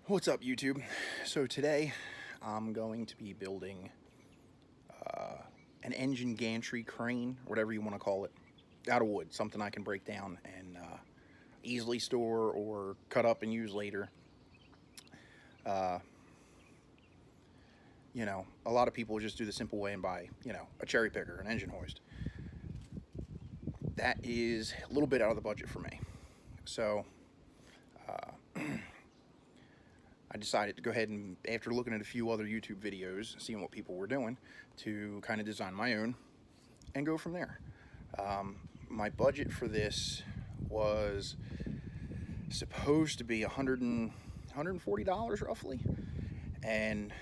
What's up, YouTube? So today I'm going to be building an engine gantry crane, whatever you want to call it, out of wood, something I can break down and easily store or cut up and use later. You know, a lot of people just do the simple way and buy, a cherry picker, an engine hoist. That is a little bit out of the budget for me. So I decided to go ahead and, after looking at a few other YouTube videos, seeing what people were doing, to kind of design my own and go from there. My budget for this was supposed to be $140 roughly, and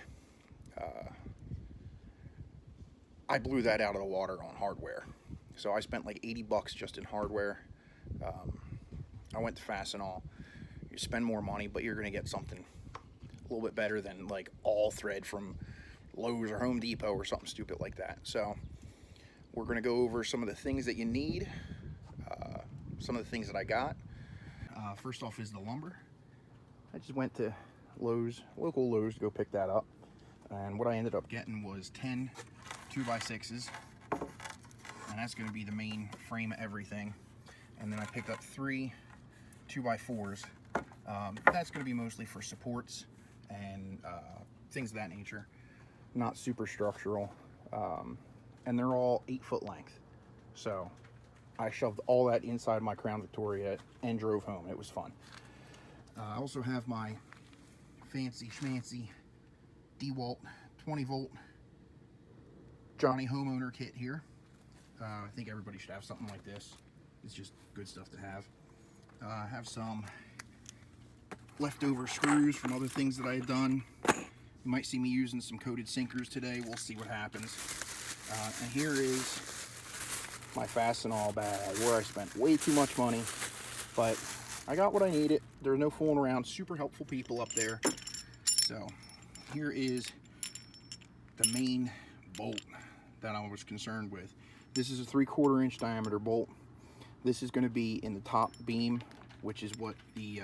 I blew that out of the water on hardware. So I spent like 80 bucks just in hardware. I went to Fastenal. You spend more money, but you're going to get something a little bit better than like all thread from Lowe's or Home Depot or something stupid like that. So we're going to go over some of the things that you need, some of the things that I got. First off is the lumber. I just went to Lowe's, local Lowe's, to go pick that up. And what I ended up getting was 10 2x6s. And that's going to be the main frame of everything. And then I picked up 3 2x4s. That's going to be mostly for supports and things of that nature. Not super structural. And they're all 8-foot length. So I shoved all that inside my Crown Victoria and drove home. It was fun. I also have my fancy schmancy DeWalt 20-volt Johnny Homeowner kit here. I think everybody should have something like this. It's just good stuff to have. I have some leftover screws from other things that I had done. You might see me using some coated sinkers today. We'll see what happens. And here is my Fastenal bag, where I spent way too much money, but I got what I needed. There's no fooling around. Super helpful people up there. So here is the main bolt that I was concerned with. This is a 3/4 inch diameter bolt. This is going to be in the top beam, which is what the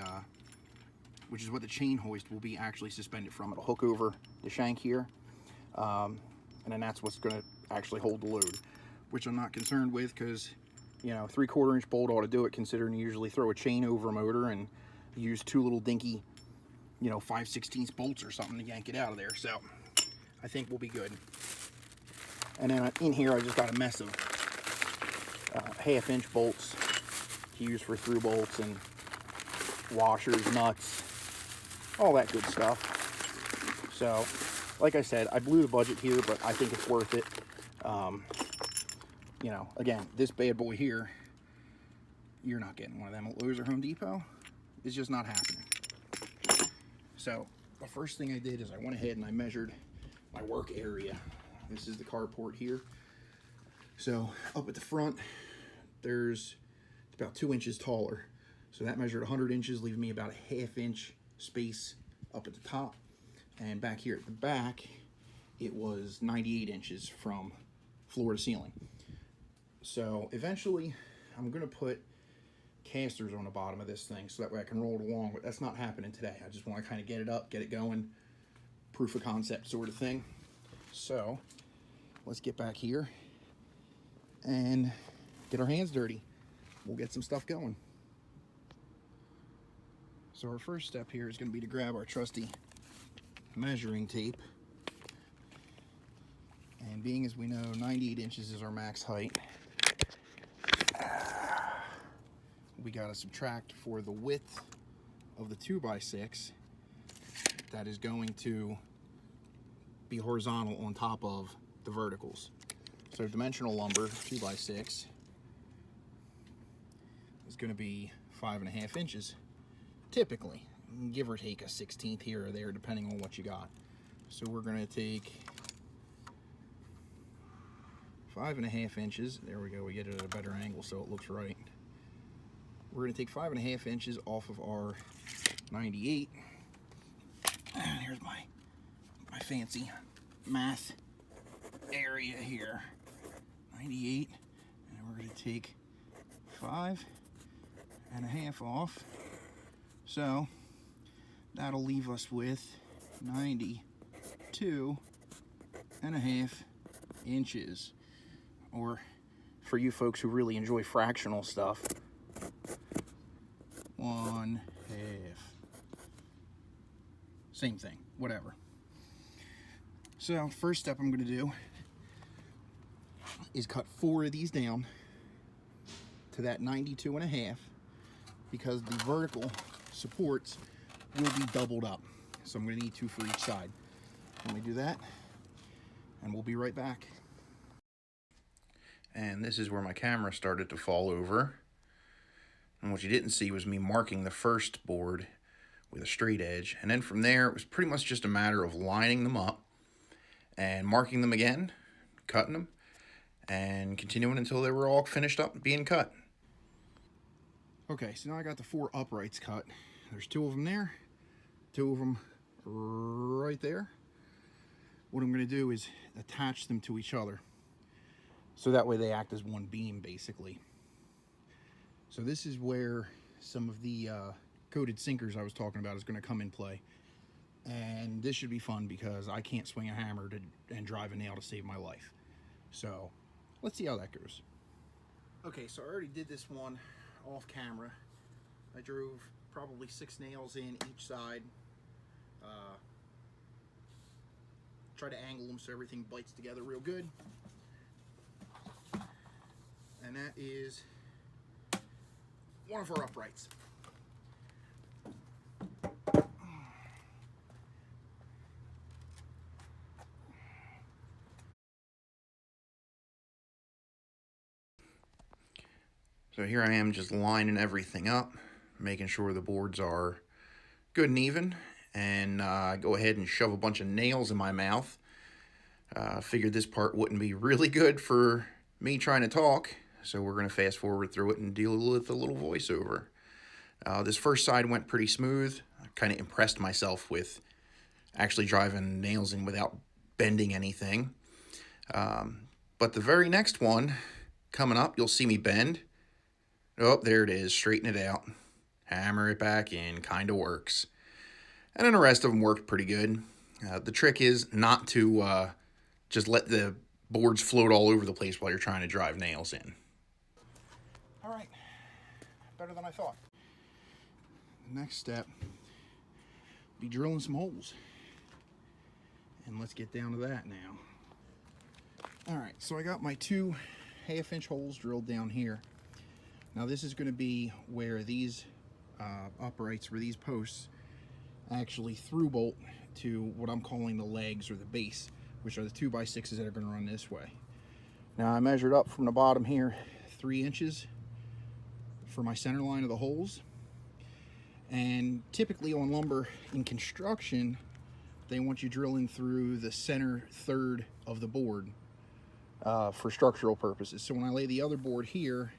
chain hoist will be actually suspended from. It'll hook over the shank here, and then that's what's going to actually hold the load, which I'm not concerned with, because 3/4 inch bolt ought to do it, considering you usually throw a chain over a motor and use 2 little dinky 5/16 bolts or something to yank it out of there. So I think we'll be good. And then in here I just got a mess of 1/2 inch bolts to use for through bolts and washers, nuts, all that good stuff. So like I said, I blew the budget here, but I think it's worth it. Again, this bad boy here, you're not getting one of them at Lowe's or Home Depot. It's just not happening. So the first thing I did is I went ahead and I measured my work area. This is the carport here. So up at the front, it's about 2 inches taller. So that measured 100 inches, leaving me about a 1/2 inch space up at the top. And back here at the back, it was 98 inches from floor to ceiling. So eventually, I'm gonna put casters on the bottom of this thing so that way I can roll it along, but that's not happening today. I just want to kind of get it up, get it going, proof of concept sort of thing. So let's get back here and get our hands dirty. We'll get some stuff going. So our first step here is going to be to grab our trusty measuring tape. And being as we know 98 inches is our max height, we got to subtract for the width of the 2x6 that is going to be horizontal on top of the verticals. So dimensional lumber 2x6 is going to be 5.5 inches typically, give or take a 1/16 here or there depending on what you got. So we're going to take 5.5 inches. There we go. We get it at a better angle so it looks right. We're going to take 5.5 inches off of our 98. And here's my fancy math area here. 98. And we're going to take 5.5 off. So That'll leave us with 92.5 inches. Or for you folks who really enjoy fractional stuff, 1/2. Same thing, whatever. So first step I'm going to do is cut 4 of these down to that 92.5, because the vertical supports will be doubled up. So I'm going to need 2 for each side. Let me do that, and we'll be right back. And this is where my camera started to fall over. And what you didn't see was me marking the first board with a straight edge. And then from there, it was pretty much just a matter of lining them up and marking them again, cutting them, and continuing until they were all finished up being cut. Okay, so now I got the 4 uprights cut. There's 2 of them there, 2 of them right there. What I'm going to do is attach them to each other, so that way they act as one beam, basically. So this is where some of the coated sinkers I was talking about is going to come in play. And this should be fun because I can't swing a hammer and drive a nail to save my life. So let's see how that goes. Okay, so I already did this one off camera. I drove probably 6 nails in each side. Try to angle them so everything bites together real good. And that is one of our uprights. So here I am just lining everything up, making sure the boards are good and even, and go ahead and shove a bunch of nails in my mouth. Figured this part wouldn't be really good for me trying to talk, so we're going to fast forward through it and deal with a little voiceover. This first side went pretty smooth. I kind of impressed myself with actually driving nails in without bending anything. But the very next one coming up, you'll see me bend. Oh, there it is. Straighten it out. Hammer it back in. Kind of works. And then the rest of them worked pretty good. The trick is not to just let the boards float all over the place while you're trying to drive nails in. All right. Better than I thought. The next step, be drilling some holes. And let's get down to that now. All right, so I got my 2 1/2-inch holes drilled down here. Now this is going to be where these uprights, where these posts actually through bolt to what I'm calling the legs or the base, which are the 2x6s that are going to run this way. Now I measured up from the bottom here 3 inches for my center line of the holes. And typically on lumber in construction, they want you drilling through the center third of the board for structural purposes. So when I lay the other board here,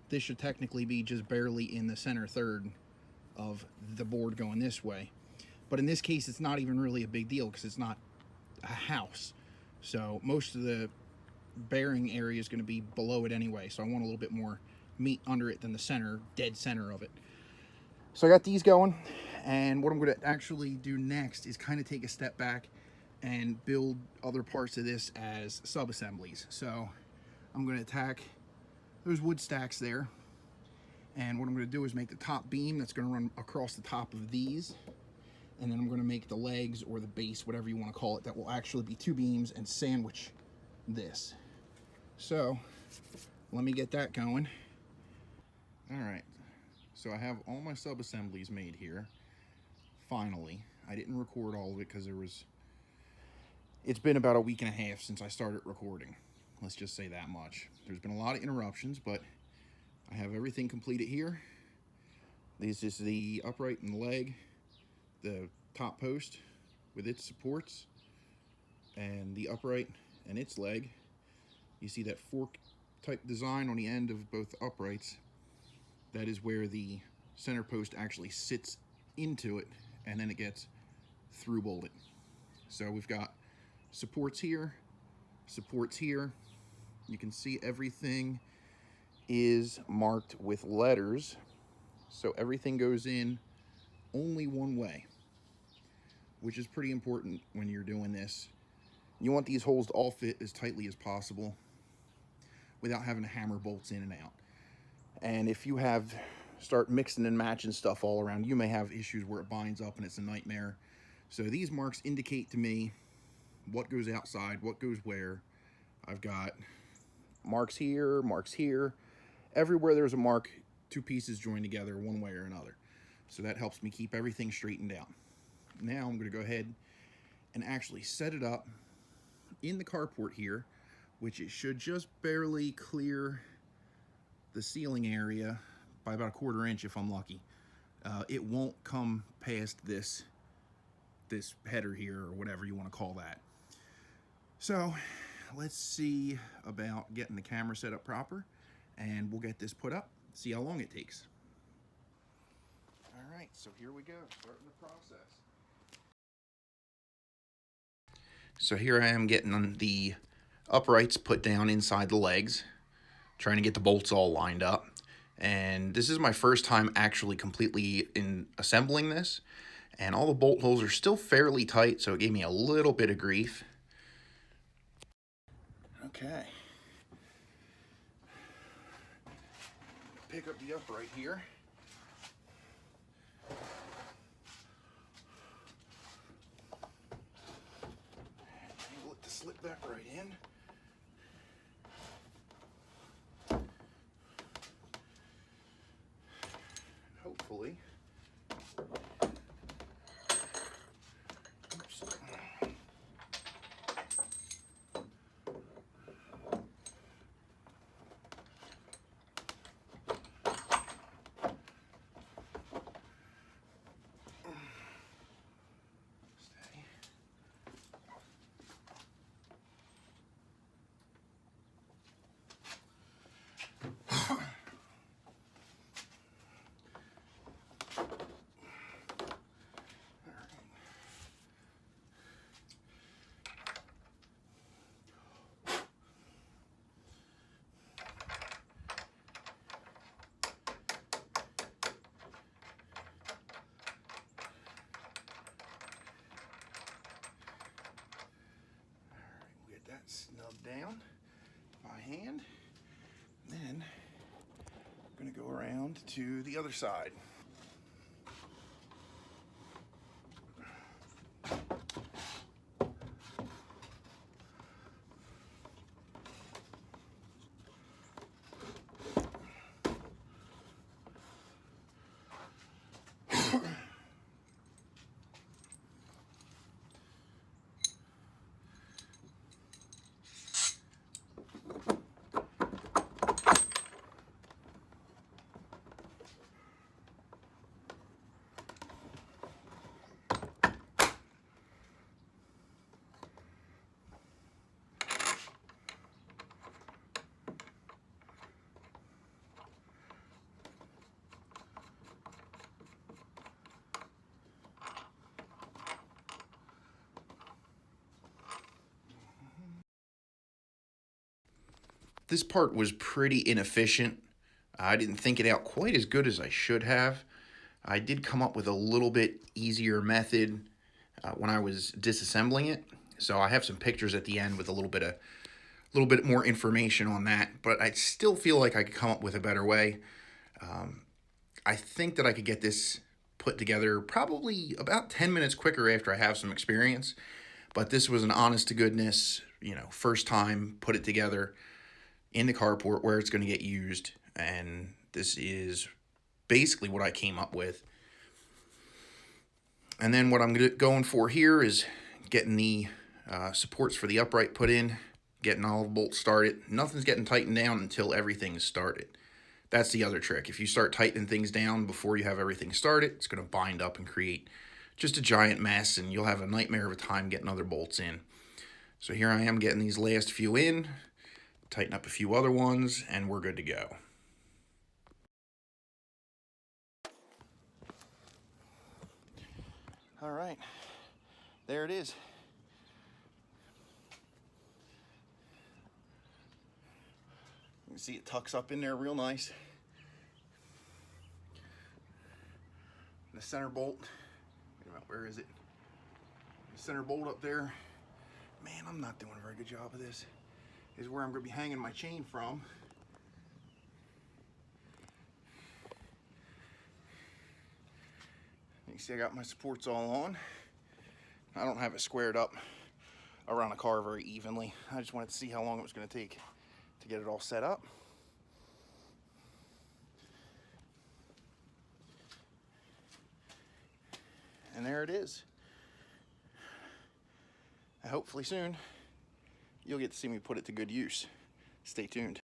this should technically be just barely in the center third of the board going this way. But in this case, it's not even really a big deal because it's not a house. So most of the bearing area is going to be below it anyway. So I want a little bit more meat under it than the center, dead center of it. So I got these going, and what I'm going to actually do next is kind of take a step back and build other parts of this as sub-assemblies. So I'm going to attack those wood stacks there, and what I'm going to do is make the top beam that's going to run across the top of these, and then I'm going to make the legs or the base, whatever you want to call it, that will actually be 2 beams and sandwich this. So let me get that going. All right, so I have all my sub-assemblies made here. Finally, I didn't record all of it because it's been about a week and a half since I started recording. Let's just say that much. There's been a lot of interruptions, but I have everything completed here. This is the upright and the leg, the top post with its supports, and the upright and its leg. You see that fork type design on the end of both uprights. That is where the center post actually sits into it, and then it gets through bolted. So we've got supports here, supports here. You can see everything is marked with letters, so everything goes in only one way. which is pretty important when you're doing this. You want these holes to all fit as tightly as possible without having to hammer bolts in and out. And if you start mixing and matching stuff all around, you may have issues where it binds up and it's a nightmare. So these marks indicate to me what goes outside, what goes where. I've got marks here, marks here. Everywhere there's a mark, two pieces join together one way or another. So that helps me keep everything straightened out. Now I'm going to go ahead and actually set it up in the carport here, which it should just barely clear the ceiling area by about a 1/4 inch if I'm lucky. It won't come past this header here, or whatever you want to call that. So let's see about getting the camera set up proper, and we'll get this put up, see how long it takes. All right, so here we go, starting the process. So here I am getting the uprights put down inside the legs, trying to get the bolts all lined up. And this is my first time actually completely assembling this, and all the bolt holes are still fairly tight, so it gave me a little bit of grief. Okay. Pick up the upright here. Able it to slip that right in. Hopefully. Oops. That snubbed down by hand. Then I'm going to go around to the other side. This part was pretty inefficient. I didn't think it out quite as good as I should have. I did come up with a little bit easier method when I was disassembling it. So I have some pictures at the end with a little bit more information on that, but I still feel like I could come up with a better way. I think that I could get this put together probably about 10 minutes quicker after I have some experience, but this was an honest to goodness, first time put it together in the carport where it's going to get used, and this is basically what I came up with. And then what I'm going for here is getting the supports for the upright put in, getting all the bolts started. Nothing's getting tightened down until everything is started. That's the other trick. If you start tightening things down before you have everything started, it's going to bind up and create just a giant mess, and you'll have a nightmare of a time getting other bolts in. So here I am getting these last few in, tighten up a few other ones, and we're good to go. All right, there it is. You can see it tucks up in there real nice. The center bolt, wait a minute, where is it? center bolt up there. Man, I'm not doing a very good job of this. Is where I'm going to be hanging my chain from. You see I got my supports all on. I don't have it squared up around the car very evenly. I just wanted to see how long it was going to take to get it all set up. And there it is. And hopefully soon you'll get to see me put it to good use. Stay tuned.